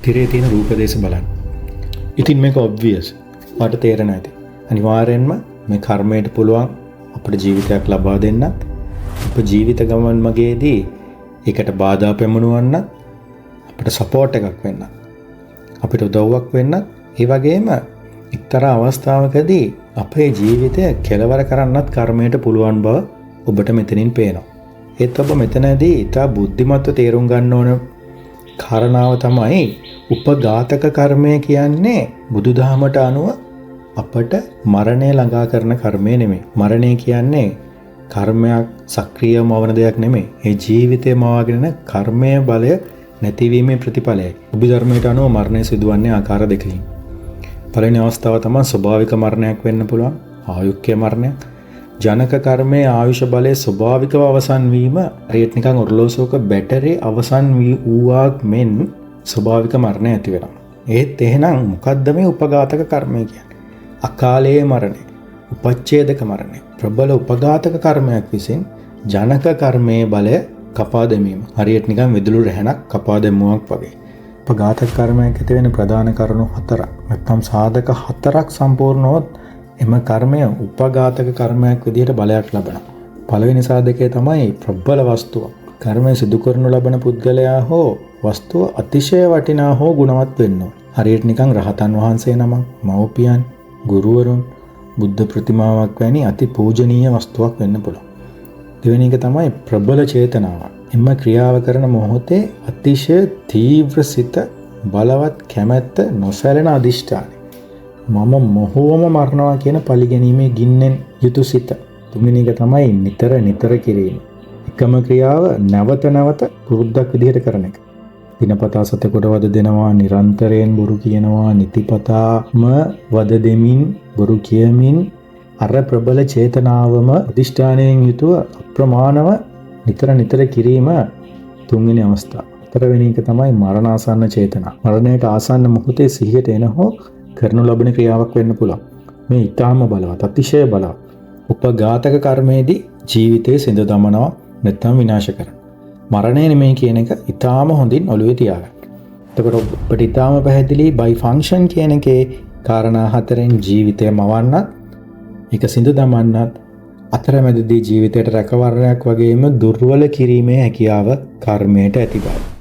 තිරේ තියෙන රූප දේශ බලන්න. ඉතින් මේක ඔබ්වියස්. මට තේරෙන්නේ නැති. අනිවාර්යෙන්ම මේ කර්මයට පුළුවන් අපේ ජීවිතයක් ලබා දෙන්නත්, අපේ ජීවිත ගමන් මගේදී ඒකට බාධා පැමුණවන්න අපිට සපෝට් එකක් වෙන්න. අපිට උදව්වක් වෙන්න. ඒ වගේම එක්තරා අවස්ථාවකදී අපේ ජීවිතය කෙලවර කරන්නත් කර්මයට පුළුවන් බව ඔබට මෙතනින් පේනවා. ඒත් ඔබ මෙතනදී ඉතා බුද්ධිමත්ව තේරුම් ගන්න ඕන කාරණාව තමයි උපඝාතක කර්මය කියන්නේ බුදුදහමට අනුව අපට මරණය ළඟා කරන කර්මය නෙමෙයි. මරණය කියන්නේ කර්මයක් සක්‍රියව මවන දෙයක් නෙමෙයි. ඒ ජීවිතය මවාගෙන කර්මය බලය නැතිවීමේ ප්‍රතිඵලයයි. අභිධර්මයට අනුව මරණය සිදුවන්නේ ආකාර දෙකකින්. පළවෙනි අවස්ථාව තමයි ස්වභාවික මරණයක් වෙන්න පුළුවන්. ආයුක්‍ය මරණයක්. ජනක කර්මයේ ආයුෂ බලයේ ස්වභාවිකව අවසන් වීම හරියට නිකන් ඔරලෝසුවක බැටරි අවසන් වූවක් මෙන් ස්වභාවික මරණය ඇති වෙනවා. ඒත් එහෙනම් මොකද්ද මේ උපඝාතක කර්මය කියන්නේ? අකාලයේ මරණය, උපච්ඡේදක මරණය, ප්‍රබල උපඝාතක කර්මයක් විසින් ජනක කර්මයේ බලය කපා දැමීම. හරියට නිකන් විදුලි රැහැනක් කපා දැමුවක් වගේ. උපඝාතක කර්මයක් ඇති වෙන ප්‍රධාන කරුණු 4ක්. නැත්නම් සාධක 4ක් සම්පූර්ණවොත් එම කර්මය උපඝාතක කර්මයක් විදිහට බලයක් ලබනවා. පළවෙනි සාධකය තමයි ප්‍රබල වස්තුව. කර්මය සිදු කරනු ලබන පුද්ගලයා හෝ වස්තුව අතිශය වටිනා හෝ ගුණවත් වෙන්න ඕන. හරියට නිකන් රහතන් වහන්සේ නමක්, මව්පියන්, ගුරුවරුන්, බුද්ධ ප්‍රතිමාවක් වැනි අති පූජනීය වස්තුවක් වෙන්න පුළුවන්. දෙවෙනි එක තමයි ප්‍රබල චේතනාවක්. එම ක්‍රියාව කරන මොහොතේ අතිශය තීව්‍ර සිත, බලවත් කැමැත්ත, නොසැලෙන අදිෂ්ඨානය. මම මොහොම මරනවා කියන පරිගැනීමේ ගින්නෙන් යුතු සිත. තුන්වෙනි එක තමයි නිතර කිරීම. එකම ක්‍රියාව නැවත නැවත පුරුද්දක් විදිහට කරන එක. දිනපතා සතෙකුට වද දෙනවා, නිරන්තරයෙන් බොරු කියනවා, නිතිපතාම වද දෙමින් බොරු කියමින් අර ප්‍රබල චේතනාවම අදිෂ්ඨානයෙන් යුතුව අප්‍රමාණව නිතර කිරීම තුන්වෙනි අවස්ථාව. හතරවෙනි එක තමයි මරණාසන්න චේතනා. මරණයට ආසන්න මොහොතේ සිහියට එන හෝ කරනු ලබන ක්‍රියාවක් වෙන්න පුළුවන්. මේ ඊටාම බලවත්, අතිශය බලවත්. උපඝාතක කර්මයේදී ජීවිතයේ සිඳ දමනවා නැත්නම් විනාශ කරනවා. මරණය නෙමෙයි කියන එක ඊටාම හොඳින් ඔළුවේ තියාගන්න. එතකොට ඔබට ඊටාම පැහැදිලි by function කියන එකේ කාරණා 4න් ජීවිතය මවන්නත්, ඒක සිඳ දමන්නත්, අතරමැදදී ජීවිතයට රැකවරණයක් වගේම දුර්වල කිරීමේ හැකියාව කර්මයට ඇති බව.